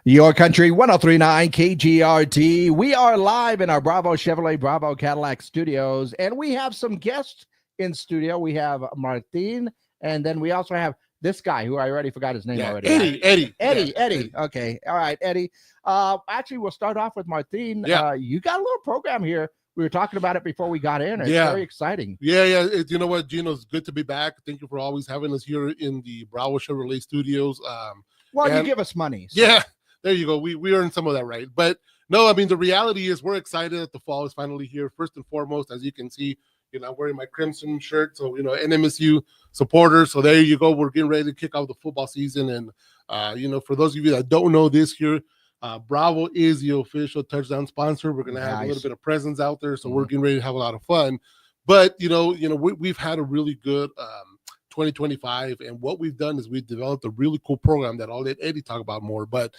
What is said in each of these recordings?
Your Country 1039 KGRT. We are live in our Bravo Chevrolet Bravo Cadillac studios, and we have some guests in studio. We have Martin, and then we also have this guy who I already forgot his name already. Eddie. Okay. All right, Eddie. Actually, we'll start off with Martin. You got a little program here. We were talking about it before we got in. It's very exciting. You know what, Gino, it's good to be back. Thank you for always having us here in the Bravo Chevrolet studios. You give us money. So. Yeah, there you go. We earned some of that, right? But no, I mean, the reality is we're excited that the fall is finally here. First and foremost, as you can see, I'm wearing my crimson shirt. So, NMSU supporter. So there you go. We're getting ready to kick off the football season. And, for those of you that don't know this year, Bravo is the official touchdown sponsor. We're going to have a little bit of presence out there. So we're getting ready to have a lot of fun. But, we've had a really good 2025. And what we've done is we've developed a really cool program that I'll let Eddie talk about more. But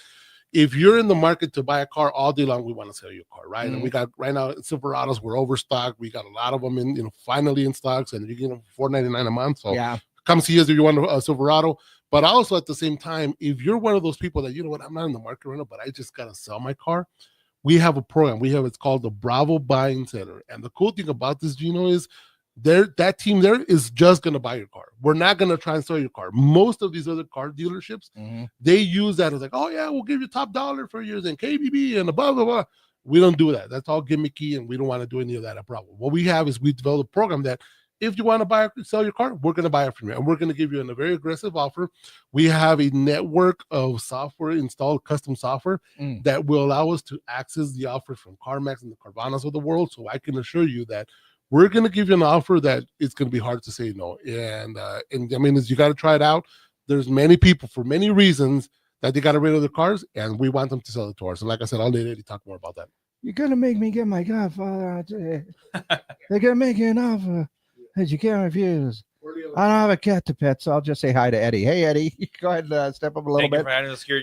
if you're in the market to buy a car all day long, we want to sell you a car, right? And we got right now Silverados, we're overstocked. We got a lot of them in, finally in stocks, and you get them for $4.99 a month. So come see us if you want a Silverado. But also at the same time, if you're one of those people that, I'm not in the market right now, but I just got to sell my car, we have a program. It's called the Bravo Buying Center. And the cool thing about this, Gino, is that team there is just going to buy your car. We're not going to try and sell your car. Most of these other car dealerships, they use that as like, oh, yeah, we'll give you top dollar for yours and KBB and blah, blah, blah. We don't do that. That's all gimmicky, and we don't want to do any of that at Bravo. What we have is we developed a program that if you want to sell your car, we're going to buy it from you, and we're going to give you a very aggressive offer. We have a network of software installed, custom software that will allow us to access the offers from CarMax and the Carvanas of the world. So I can assure you that we're going to give you an offer that it's going to be hard to say no. And I mean, you got to try it out. There's many people for many reasons that they got rid of their cars, and we want them to sell it to us. So like I said, I'll let Eddie talk more about that. You're going to make me get my godfather. They're going to make you an offer that you can't refuse. I don't have a cat to pet, so I'll just say hi to Eddie. Hey, Eddie, you go ahead and step up a little bit. Thank you for having us here.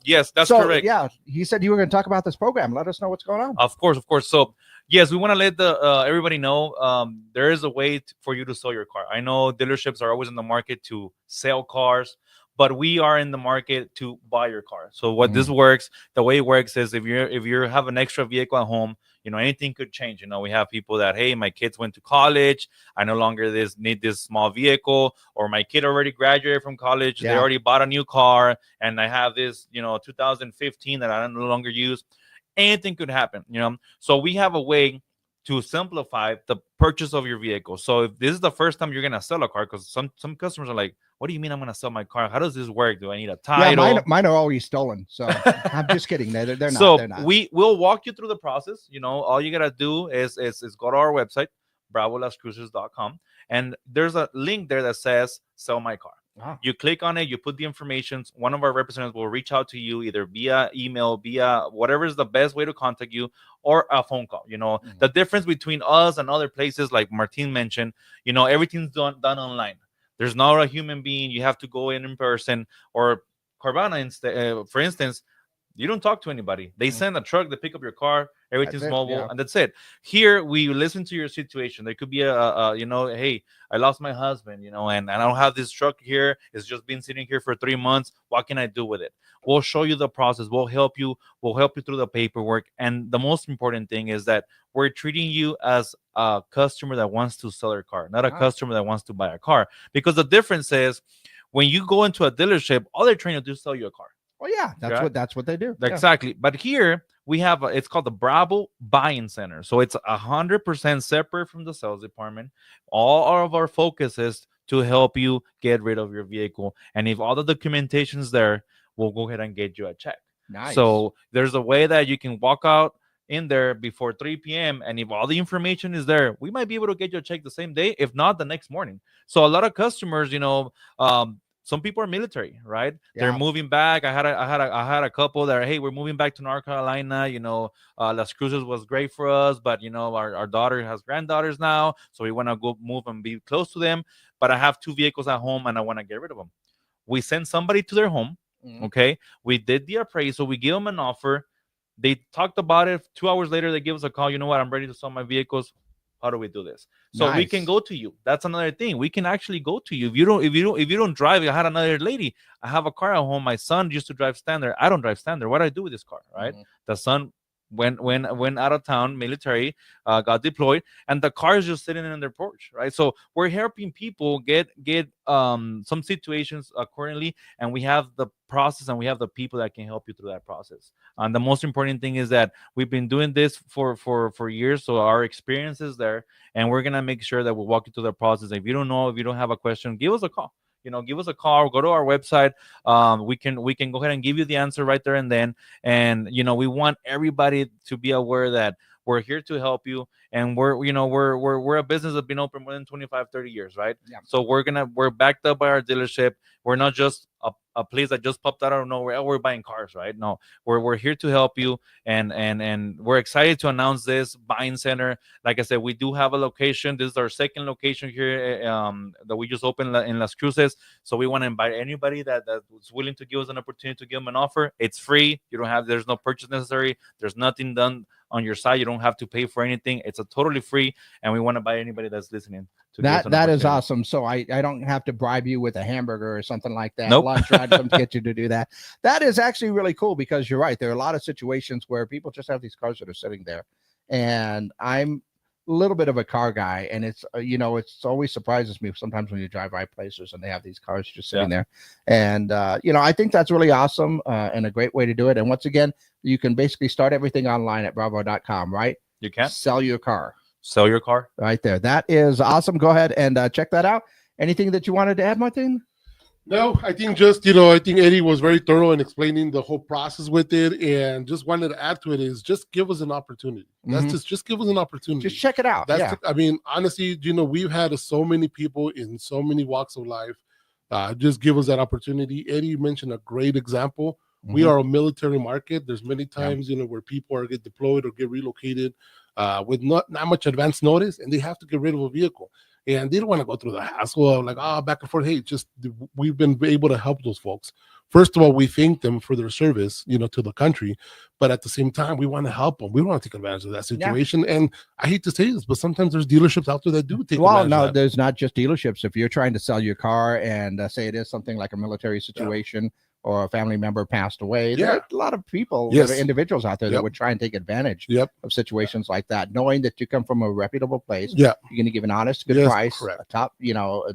Yes, that's correct. Yeah, he said you were going to talk about this program. Let us know what's going on. Of course. So, yes, we want to let everybody know there is a way for you to sell your car. I know dealerships are always in the market to sell cars, but we are in the market to buy your car. So what this works, the way it works is if you have an extra vehicle at home, anything could change. We have people that, hey, my kids went to college. I no longer need this small vehicle, or my kid already graduated from college. They already bought a new car, and I have this, 2015 that I no longer use. Anything could happen, So we have a way to simplify the purchase of your vehicle. So if this is the first time you're going to sell a car, because some customers are like, what do you mean I'm going to sell my car? How does this work? Do I need a title? Yeah, mine are already stolen. So I'm just kidding. They're not. So they're not. We'll walk you through the process. All you got to do is go to our website, bravolascruisers.com. And there's a link there that says sell my car. Wow. You click on it, you put the information. One of our representatives will reach out to you either via email, via whatever is the best way to contact you, or a phone call. The difference between us and other places, like Martin mentioned, everything's done online. There's not a human being. You have to go in person. Or Carvana, for instance, you don't talk to anybody. They send a truck, they pick up your car, everything's mobile, and that's it. Here, we listen to your situation. There could be hey, I lost my husband, and I don't have this truck here. It's just been sitting here for 3 months. What can I do with it? We'll show you the process. We'll help you. We'll help you through the paperwork. And the most important thing is that we're treating you as a customer that wants to sell their car, not a customer that wants to buy a car. Because the difference is when you go into a dealership, all they're trying to do is sell you a car. Well, yeah, that's what they do. Exactly. Yeah. But here we have it's called the Bravo Buying Center. So it's 100% separate from the sales department. All of our focus is to help you get rid of your vehicle. And if all the documentation is there, we'll go ahead and get you a check. Nice. So there's a way that you can walk out in there before 3 p.m. And if all the information is there, we might be able to get you a check the same day, if not the next morning. So a lot of customers, some people are military, right? Yeah. They're moving back. I had a couple that are, hey, we're moving back to North Carolina. Las Cruces was great for us, but our daughter has granddaughters now, so we want to go move and be close to them. But I have 2 vehicles at home and I want to get rid of them. We send somebody to their home. Okay, we did the appraisal. We give them an offer. They talked about it. 2 hours later, they give us a call. You know what? I'm ready to sell my vehicles. How do we do this? So we can Nice. go to you. That's another thing. We can actually go to you. If you don't drive, I had another lady. I have a car at home. My son used to drive standard. I don't drive standard. What do I do with this car? Right. Mhm. The son went out of town, military, got deployed, and the car is just sitting in their porch. Right. So we're helping people get some situations currently, and we have the process and we have the people that can help you through that process. And the most important thing is that we've been doing this for years, so our experience is there, and we're gonna make sure that we walk you through the process. If you don't know, if you don't have a question, give us a call. Give us a call, go to our website. We can go ahead and give you the answer right there and then. And we want everybody to be aware that we're here to help you, and we're a business that's been open more than 25-30 years, right? Yeah. So we're backed up by our dealership. We're not just a place that just popped out of nowhere. Oh, we're buying cars, right? No, we're here to help you, and we're excited to announce this buying center. Like I said, we do have a location. This is our second location here, that we just opened in Las Cruces. So we want to invite anybody that's willing to give us an opportunity to give them an offer. It's free. There's no purchase necessary. There's nothing done on your side. You don't have to pay for anything. It's a totally free, and we want to buy anybody that's listening to give us an That is opportunity. awesome. So I don't have to bribe you with a hamburger or something like that. Nope. Lunch ride to get you to do that. That is actually really cool, because you're right. There are a lot of situations where people just have these cars that are sitting there, and I'm a little bit of a car guy, and it's it's always surprises me sometimes when you drive by places and they have these cars just sitting there. And I think that's really awesome, and a great way to do it. And once again, you can basically start everything online at bravo.com, right? You can Sell your car sell your car. right there. That is awesome. Go ahead and check that out. Anything that you wanted to add, Martin? No, I think just, I think Eddie was very thorough in explaining the whole process with it, and just wanted to add to it is just give us an opportunity. That's just give us an opportunity. Just check it out. That's I mean, honestly, we've had so many people in so many walks of life. Just give us that opportunity. Eddie mentioned a great example. We are a military market. There's many times, where people are get deployed or get relocated with not much advance notice, and they have to get rid of a vehicle. And they don't want to go through the hassle of like, back and forth. Hey, we've been able to help those folks. First of all, we thank them for their service, to the country. But at the same time, we want to help them. We don't want to take advantage of that situation. And I hate to say this, but sometimes there's dealerships out there that do take advantage of that. There's not just dealerships. If you're trying to sell your car and say it is something like a military situation, or a family member passed away. There are a lot of people, individuals out there that would try and take advantage of situations like that, knowing that you come from a reputable place. You're going to give an honest, good price, a top,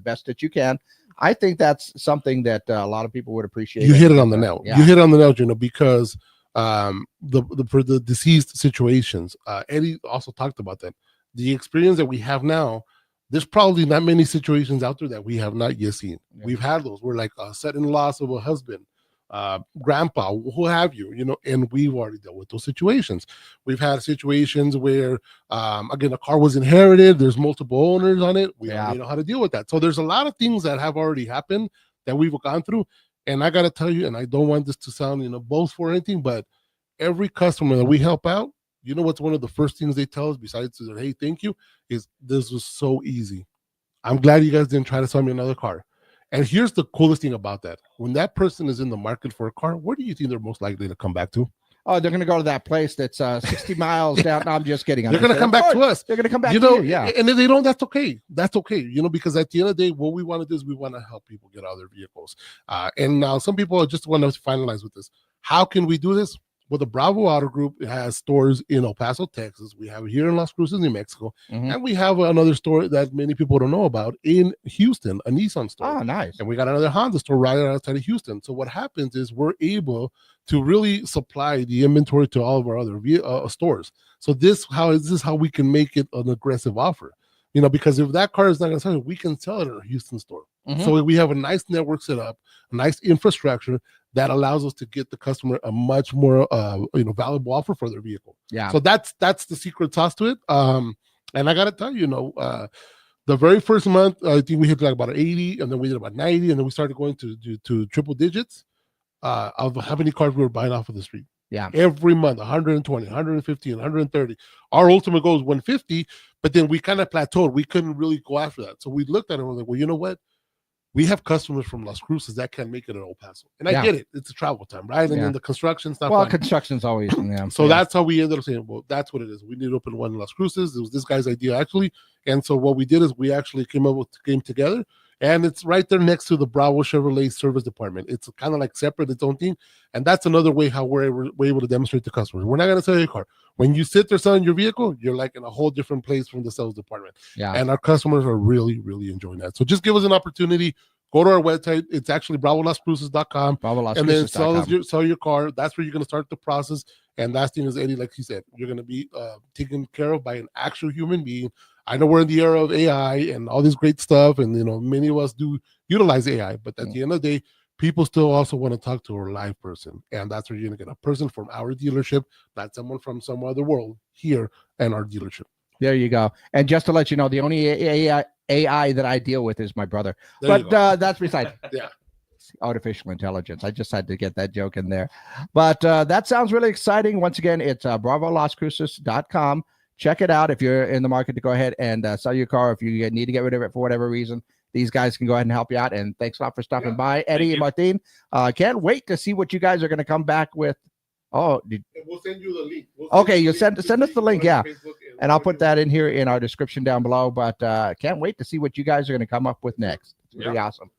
best that you can. I think that's something that a lot of people would appreciate. You hit it on the nail. You hit it on the nail, because for the deceased situations, Eddie also talked about that. The experience that we have now, there's probably not many situations out there that we have not yet seen. We've had those. We're like a sudden loss of a husband, grandpa, who have you, and we've already dealt with those situations. We've had situations where, again, a car was inherited. There's multiple owners on it. We already know how to deal with that. So there's a lot of things that have already happened that we've gone through. And I got to tell you, and I don't want this to sound, boastful or anything, but every customer that we help out, what's one of the first things they tell us besides, hey, thank you, is this was so easy. I'm glad you guys didn't try to sell me another car. And here's the coolest thing about that. When that person is in the market for a car, where do you think they're most likely to come back to? Oh, they're going to go to that place that's 60 miles down. No, I'm just kidding. They're going to come back to us. They're going to come back to you, And if they don't, that's okay. That's okay, because at the end of the day, what we want to do is we want to help people get out of their vehicles. And now some people just want to finalize with this. How can we do this? Well, the Bravo Auto Group has stores in El Paso, Texas. We have it here in Las Cruces, New Mexico. And we have another store that many people don't know about in Houston, a Nissan store. Oh, nice. And we got another Honda store right outside of Houston. So what happens is we're able to really supply the inventory to all of our other stores. So this is how we can make it an aggressive offer. Because if that car is not going to sell, we can sell it at our Houston store. So we have a nice network set up, a nice infrastructure that allows us to get the customer a much more valuable offer for their vehicle. Yeah. So that's the secret sauce to it. And I got to tell you, the very first month, I think we hit like about 80, and then we did about 90, and then we started going to triple digits of how many cars we were buying off of the street. Yeah. Every month, 120, 115, 130. Our ultimate goal is 150, but then we kind of plateaued. We couldn't really go after that. So we looked at it and we're like, well, you know what? we have customers from Las Cruces that can't make it in El Paso. And I Yeah. get it. It's a travel time, right? And Yeah. then the construction stuff. Well, construction's always. Yeah. So that's how we ended up saying, well, that's what it is. We need to open one in Las Cruces. It was this guy's idea, actually. And so what we did is we actually came together, and it's right there next to the Bravo Chevrolet service department. It's kind of like separate, its own thing. And that's another way how we're able to demonstrate to customers. We're not going to sell you a car. When you sit there selling your vehicle, you're like in a whole different place from the sales department. Yeah. And our customers are really, really enjoying that. So just give us an opportunity. Go to our website. It's actually bravolascruces.com. And then sell your car. That's where you're going to start the process. And last thing is, Eddie, like he said, you're going to be taken care of by an actual human being. I know we're in the era of AI and all this great stuff. And, many of us do utilize AI. But at the end of the day, people still also want to talk to a live person. And that's where you're going to get a person from our dealership, not someone from some other world here in our dealership. There you go. And just to let you know, the only AI that I deal with is my brother. But that's beside artificial intelligence. I just had to get that joke in there. But that sounds really exciting. Once again, it's bravolascruces.com. Check it out if you're in the market to go ahead and sell your car. If you need to get rid of it for whatever reason, these guys can go ahead and help you out. And thanks a lot for stopping by, Eddie and Martin. Can't wait to see what you guys are going to come back with. Oh, we'll send you the link. Okay, you send us the link, yeah, and I'll put that in here in our description down below. But can't wait to see what you guys are going to come up with next. It's really awesome.